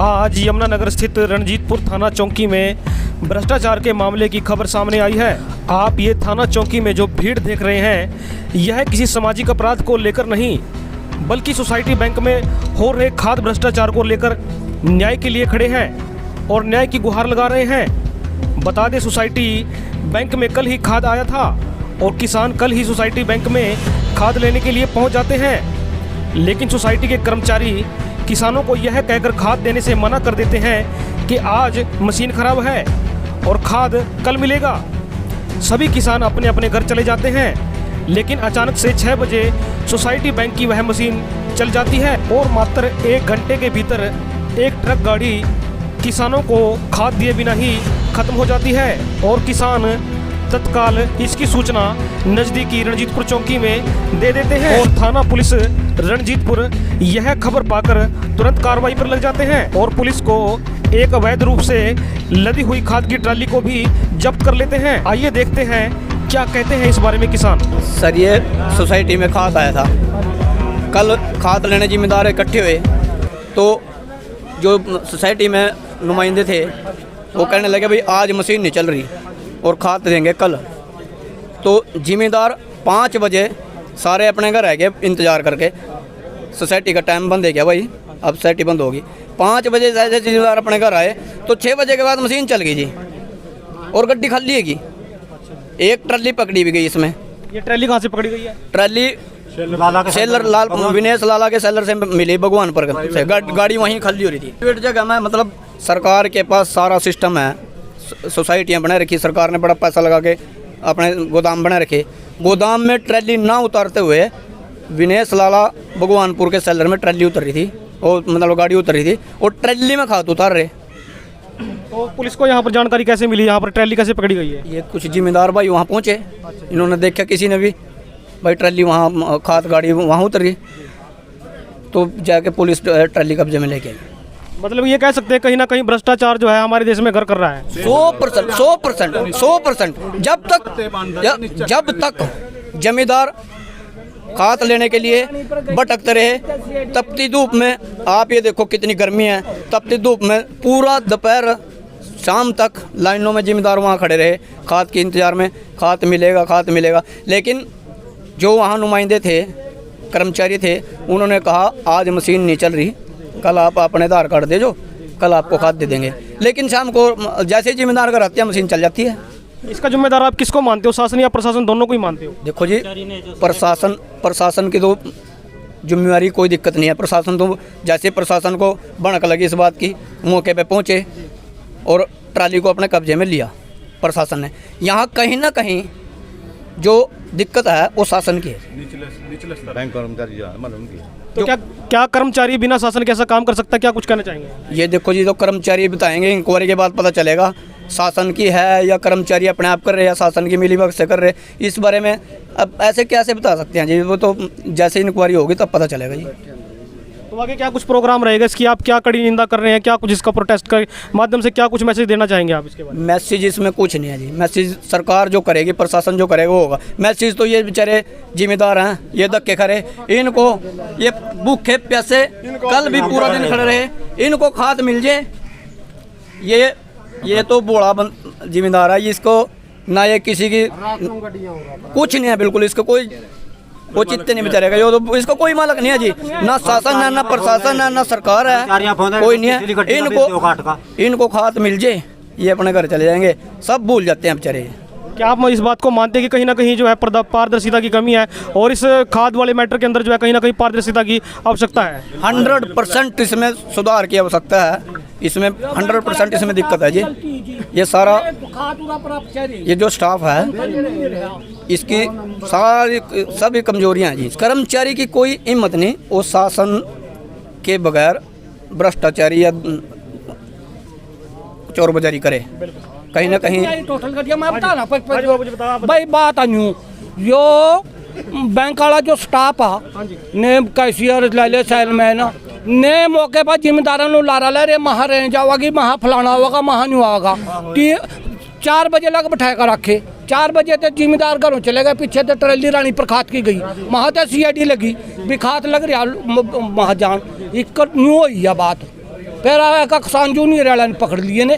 आज यमुनानगर स्थित रणजीतपुर थाना चौकी में भ्रष्टाचार के मामले की खबर सामने आई है। आप ये थाना चौकी में जो भीड़ देख रहे हैं, यह किसी सामाजिक अपराध को लेकर नहीं, बल्कि सोसाइटी बैंक में हो रहे खाद भ्रष्टाचार को लेकर न्याय के लिए खड़े हैं और न्याय की गुहार लगा रहे हैं। बता दें, सोसाइटी बैंक में कल ही खाद आया था और किसान कल ही सोसाइटी बैंक में खाद लेने के लिए पहुंच जाते हैं, लेकिन सोसाइटी के कर्मचारी किसानों को यह कहकर खाद देने से मना कर देते हैं कि आज मशीन खराब है और खाद कल मिलेगा। सभी किसान अपने अपने घर चले जाते हैं, लेकिन अचानक से 6 बजे सोसाइटी बैंक की वह मशीन चल जाती है और मात्र 1 घंटे के भीतर एक ट्रक गाड़ी किसानों को खाद दिए बिना ही खत्म हो जाती है और किसान तत्काल इसकी सूचना नजदीकी रणजीतपुर चौकी में दे देते हैं और थाना पुलिस रणजीतपुर यह खबर पाकर तुरंत कार्रवाई पर लग जाते हैं और पुलिस को एक अवैध रूप से लदी हुई खाद की ट्राली को भी जब्त कर लेते हैं। आइए देखते हैं क्या कहते हैं इस बारे में किसान। सर, ये सोसाइटी में खाद आया था। कल खाद लेने जिम्मेदार इकट्ठे हुए तो जो सोसाइटी में नुमाइंदे थे वो कहने लगे भाई आज मशीन नहीं चल रही और खाद देंगे कल। तो जिम्मेदार 5 बजे सारे अपने घर आ गए इंतज़ार करके। सोसाइटी का टाइम बंद है क्या भाई, अब सोसाइटी बंद होगी। 5 बजे जैसे जिम्मेदार अपने घर आए तो 6 बजे के बाद मशीन चल गई जी और गड्डी खाली है। एक ट्राली पकड़ी भी गई इसमें। ये ट्राली कहाँ से पकड़ी गई है? ट्राली सेलर लाल विनेश लाला के सेलर से मिली भगवानपुर से। गाड़ी वहीं खाली हो रही थी। पेट जगह में मतलब सरकार के पास सारा सिस्टम है, सोसाइटियाँ बना रखी सरकार ने, बड़ा पैसा लगा के अपने गोदाम बना रखे। गोदाम में ट्रैली ना उतारते हुए विनेश लाला भगवानपुर के सेलर में ट्रैली उतर रही थी और मतलब गाड़ी उतर रही थी और ट्रैली में खाद उतार रहे। तो पुलिस को यहाँ पर जानकारी कैसे मिली, यहाँ पर ट्रैली कैसे पकड़ी गई है? ये कुछ जिम्मेदार भाई वहाँ पहुँचे, इन्होंने देखा किसी ने भी भाई ट्रैली वहाँ खाद गाड़ी वहाँ उतर गई तो जाके पुलिस ट्रैली कब्जे में लेके आई। मतलब ये कह सकते हैं कहीं ना कहीं भ्रष्टाचार जो है हमारे देश में घर कर रहा है। 100%। जब तक जमींदार खाद लेने के लिए भटकते रहे, तपती धूप में, आप ये देखो कितनी गर्मी है, तपती धूप में पूरा दोपहर शाम तक लाइनों में जिम्मेदार वहाँ खड़े रहे खाद के इंतज़ार में, खाद मिलेगा। लेकिन जो वहाँ नुमाइंदे थे, कर्मचारी थे, उन्होंने कहा आज मशीन नहीं चल रही, कल आप अपने आधार कार्ड दे जो, कल आपको खाद दे देंगे। लेकिन शाम को जैसे ही जिम्मेदार घर आते हैं मशीन चल जाती है। इसका जिम्मेदार आप किसको मानते हो, शासन या प्रशासन, दोनों को ही मानते हो? देखो जी, प्रशासन की तो जिम्मेवारी कोई दिक्कत नहीं है। प्रशासन तो जैसे प्रशासन को भनक लगी इस बात की, मौके पे पहुंचे और ट्राली को अपने कब्जे में लिया प्रशासन ने। यहाँ कहीं ना कहीं जो दिक्कत है वो शासन की है, निचले बैंक कर्मचारी उनकी। तो क्या कर्मचारी बिना शासन के ऐसा काम कर सकता है? क्या कुछ कहना चाहेंगे? ये देखो जी, तो कर्मचारी बताएंगे, इंक्वायरी के बाद पता चलेगा शासन की है या कर्मचारी अपने आप कर रहे हैं या शासन की मिलीभगत से कर रहे। इस बारे में अब ऐसे कैसे बता सकते हैं जी, वो तो जैसे इंक्वायरी होगी तब पता चलेगा जी। तो आगे क्या कुछ प्रोग्राम रहेगा इसकी? आप क्या कड़ी निंदा कर रहे हैं, क्या कुछ इसका प्रोटेस्ट के माध्यम से क्या कुछ मैसेज देना चाहेंगे आप इसके बारे में? मैसेज इसमें कुछ नहीं है जी। मैसेज सरकार जो करेगी, प्रशासन जो करेगा वो होगा। मैसेज तो ये बेचारे जिम्मेदार हैं, ये धक्के खड़े, इनको ये भूखे प्यासे कल भी पूरा दिन खड़े रहे, इनको खाद मिल जाए। ये तो बूढ़ा जिम्मेदार है, इसको ना ये किसी की कुछ नहीं है बिल्कुल, इसको कोई वो चित्ते नहीं बेचारेगा। ये तो इसको कोई मालक नहीं है जी, ना शासन है, ना प्रशासन है, ना सरकार है, कोई नहीं है। इनको खाद मिल जाए, ये अपने घर चले जाएंगे, सब भूल जाते हैं बेचारे। क्या आप इस बात को मानते हैं कि कहीं ना कहीं जो है पारदर्शिता की कमी है और इस खाद वाले मैटर के अंदर जो है कहीं ना कहीं पारदर्शिता की आवश्यकता है? 100% इसमें सुधार की आवश्यकता है। इसमें 100% इसमें दिक्कत है जी। ये सारा ये जो स्टाफ है इसकी सारी सभी कमजोरियां हैं जी। कर्मचारी की कोई हिम्मत नहीं, वो शासन के बगैर भ्रष्टाचारी या चोरबाजारी करे कहीं ना कहीं। भाई बात आनी जो बैंक वाला जो स्टाफ है ने कैशियर ले ले सेलमैन ने मौके पर जिम्मेदारों को लारा ले रहे, महा रेंज आवागी, महा फलाना होगा, महा नहीं होगा। 4 बजे लग बैठाया कर रखे, 4 बजे तक जिम्मेदार घरों चले गए, पीछे तो ट्रेली रानी पर खाद की गई, वहाँ तो CID लगी भी खाद लग रहा महाजान, एक न्यू हुई है बात। फिर आया किसान जूनियर वाला ने पकड़ लिए ने।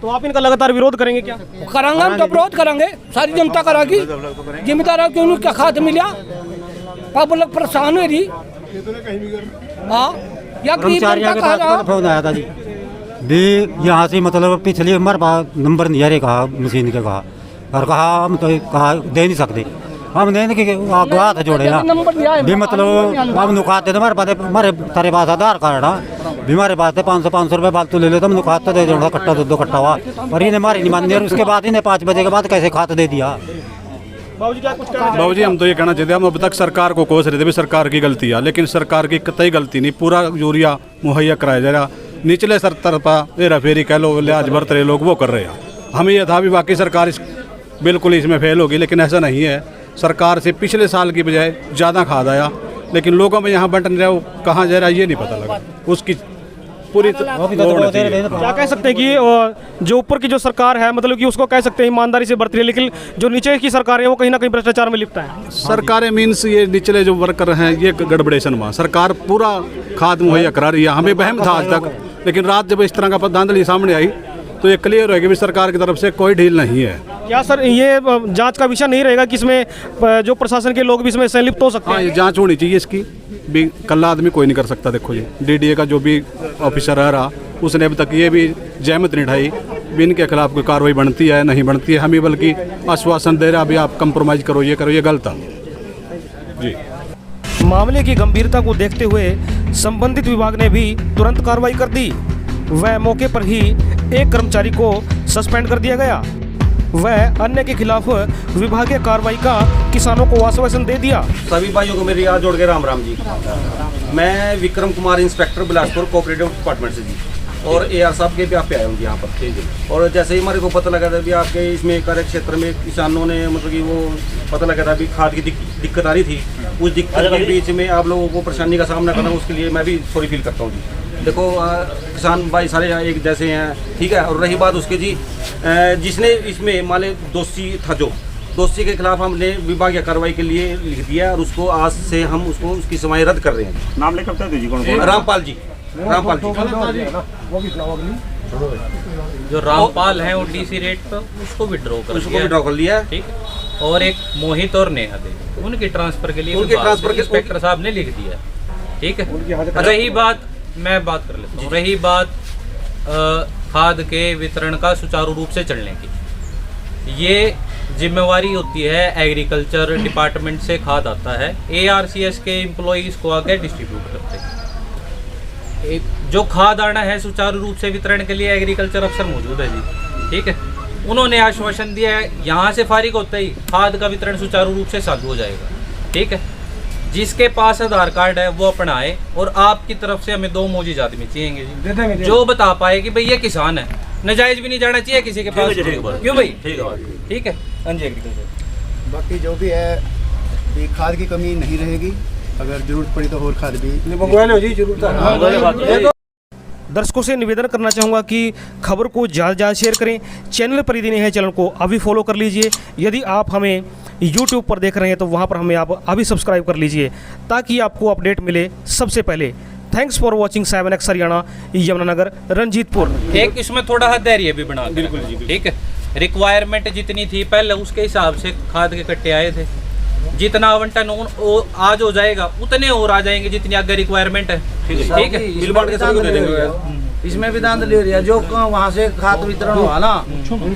तो आप इनका लगातार विरोध करेंगे क्या? करांगे हम तो विरोध करेंगे, सारी जनता करागी। जिम्मेदार क्यों नहीं क्या खाद मिला, पब्लिक परेशान हो रही। हाँ या गरीब जनता कहा जाओ। फोन आया था जी भी यहाँ से मतलब पिछले हमारे पास नंबर नहीं है रे, कहा मशीन के कहा और कहा हम तो कहा दे नहीं सकते, हम देने के हाथ जोड़े ना भी मतलब हम नुकाते थे हमारे पास, हमारे तारे पास आधार कार्ड है भी हमारे पास 500 रुपये फालतू ले लेते, हम नुकाते दे देना कट्टा दो कट्टा हुआ और इन्हें हमारी नहीं मानी और उसके बाद इन्हें 5 बजे के बाद कैसे खाते दे दिया। बाबूजी हम तो ये कहना चाहते हैं, हम अब तक सरकार को कोस रहे थे भी सरकार की गलती है, लेकिन सरकार की कतई गलती नहीं, पूरा यूरिया मुहैया कराया जा रहा, निचले स्तर पर हेरा फेरी कह लो लिहाज बरत रहे लोग वो कर रहे हैं। हमें यह था भी बाकी सरकार बिल्कुल इसमें फेल होगी, लेकिन ऐसा नहीं है। सरकार से पिछले साल की बजाय ज़्यादा खाद आया, लेकिन लोगों में यहाँ बंट नहीं रहा, वो कहाँ जा रहा है ये नहीं पता लगा, उसकी पूरी क्या कह सकते हैं कि जो ऊपर की जो सरकार है मतलब कि उसको कह सकते हैं ईमानदारी से बरत रही है, लेकिन जो नीचे की सरकार है वो कहीं ना कहीं भ्रष्टाचार में लिप्त है। सरकारें मीन्स ये निचले जो वर्कर हैं ये गड़बड़ेशन हुआ, सरकार पूरा खाद मुहैया करा रही है। हमें वहम था आज तक, लेकिन रात जब इस तरह का धांधली सामने आई तो ये क्लियर है कि भी सरकार की तरफ से कोई ढील नहीं है। क्या सर ये जांच का विषय नहीं रहेगा कि इसमें जो प्रशासन के लोग भी इसमें संलिप्त हो सकते हैं? हाँ, ये जांच होनी चाहिए इसकी भी, कल्ला आदमी कोई नहीं कर सकता। देखो जी डीडीए का जो भी ऑफिसर रहा उसने अब तक ये भी जहमत नहीं उठाई भी इनके खिलाफ कोई कार्रवाई बनती है नहीं बनती है, हमें बल्कि आश्वासन दे रहा अभी आप कंप्रोमाइज़ करो, ये गलत है जी। मामले की गंभीरता को देखते हुए संबंधित विभाग ने भी तुरंत कार्रवाई कर दी। वह मौके पर ही एक कर्मचारी को सस्पेंड कर दिया गया। वह अन्य के खिलाफ विभागीय कार्रवाई का किसानों को आश्वासन दे दिया। सभी भाइयों को मेरी हाथ जोड़ के राम राम जी। मैं Vikram Kumar inspector Bilaspur cooperative department से जी, और एआर साहब के भी आप पे आए होंगे यहाँ पर। और जैसे ही हमारे को पता लगा था भी आपके इसमें कार्य क्षेत्र में किसानों ने मतलब कि वो पता लगा था भी खाद की दिक्कत आ रही थी, उस दिक्कत के बीच में आप लोगों को परेशानी का सामना करना, उसके लिए मैं भी सॉरी फील करता हूँ जी। देखो किसान भाई सारे एक जैसे हैं, ठीक है। और रही बात उसके जी, जिसने इसमें मान लें दोषी था, जो दोषी के खिलाफ हमने विभागीय कार्रवाई के लिए लिख दिया और उसको आज से हम उसको उसकी सेवाएं रद्द कर रहे हैं। नाम लेकर बता दीजिए कौन? रामपाल जी, रामपाल जी। जो रामपाल है वो डीसी रेट पर उसको विड्रॉ कर लिया, ठीक। और एक मोहित और नेहा देवी, उनके ट्रांसफर के लिए इंस्पेक्टर साहब ने लिख दिया, ठीक है। रही बात, मैं बात कर लेता हूँ, रही बात खाद के वितरण का सुचारू रूप से चलने की, ये जिम्मेवारी होती है एग्रीकल्चर डिपार्टमेंट से खाद आता है, ARCS के एम्प्लॉइज को आगे डिस्ट्रीब्यूट करते हैं। जो खाद आना है सुचारू रूप से वितरण के लिए एग्रीकल्चर अफसर मौजूद है जी, ठीक है। उन्होंने आश्वासन दिया है यहाँ से फारिग होते ही खाद का वितरण सुचारू रूप से चालू हो जाएगा, ठीक है। जिसके पास आधार कार्ड है वो अपनाए, और आपकी तरफ से हमें 2 मौजूद आदमी चाहिए जी जो बता पाए कि भाई ये किसान है। नजायज भी नहीं जाना चाहिए किसी के पास, क्यों भाई? ठीक है। हाँ जी एग्रीकल्चर बाकी जो भी है भी खाद की कमी नहीं रहेगी, अगर जरूरत पड़ी तो और खाद भी दर्शकों से निवेदन करना चाहूँगा कि खबर को ज़्यादा शेयर करें। चैनल पर यदि नहीं है चैनल को अभी फॉलो कर लीजिए। यदि आप हमें YouTube पर देख रहे हैं तो वहाँ पर हमें आप अभी सब्सक्राइब कर लीजिए ताकि आपको अपडेट मिले सबसे पहले। Thanks for watching 7X Haryana, Yamunanagar, Ranjitpur. एक इसमें थोड़ा धैर्य भी बना, बिल्कुल जी, ठीक है। रिक्वायरमेंट जितनी थी पहले उसके हिसाब से खाद के कट्टे आए थे, जितना आवंटन आज हो जाएगा उतने और आ जाएंगे जितनी आगे रिक्वायरमेंट है, ठीक है। इसमें भी दांत ले रही जो वहाँ से खाद वितरण हुआ ना,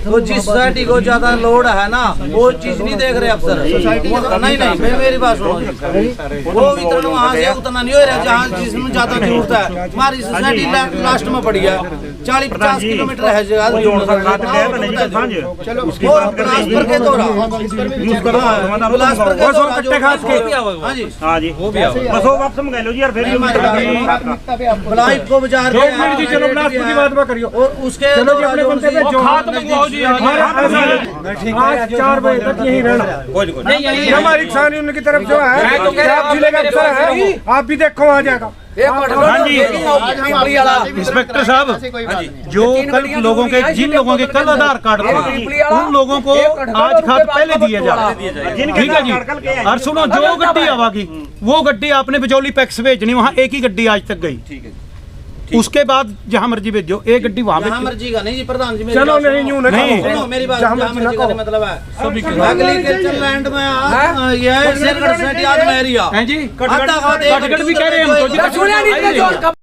तो जिस सोसाइटी को ज्यादा लोड है ना वो चीज नहीं देख रहे अफसर। नहीं मेरी बात सुनो, वो वितरण वहाँ से उतना नहीं हो रहा जहाँ जिसमें ज्यादा जरूरत है। हमारी सोसाइटी लास्ट में पड़ी है, 40-50 किलोमीटर है जगह बिलासपुर के दौरा, को बाजार चलो बिलासपुर की बात में करियो और उसके चलो जी अपने बंदे पे जो हाथ मंगवाओ जी। आज 4 बजे तक यहीं रहना। हमारी किसान यूनियन की तरफ जो है आप जिले का अफसर है, आप भी देखो आ जाएगा। इंस्पेक्टर साहब, जो कल लोगों के जिन लोगों के कल आधार कार्ड थे उन लोगों को आज खाद पहले दिया जाए, ठीक है जी। और सुनो, जो गड्डी आवागी वो गड्डी आपने बिजौली पैक्स भेजनी, वहाँ एक ही गड्डी आज तक गई, उसके बाद जहाँ मर्जी भेजो, एक गड्डी वहाँ जहाँ भेजो। मर्जी का नहीं जी प्रधान जी, चलो नहीं यूं नहीं, सुनो मेरी बात, जहाँ जहाँ मर्जी मर्जी का ना मतलब है एग्रीकल्चर लैंड में ये सेक्रेटरी आज मेरी हैं जी, आधा खाते कटगट भी कह रहे हैं हम तो जी।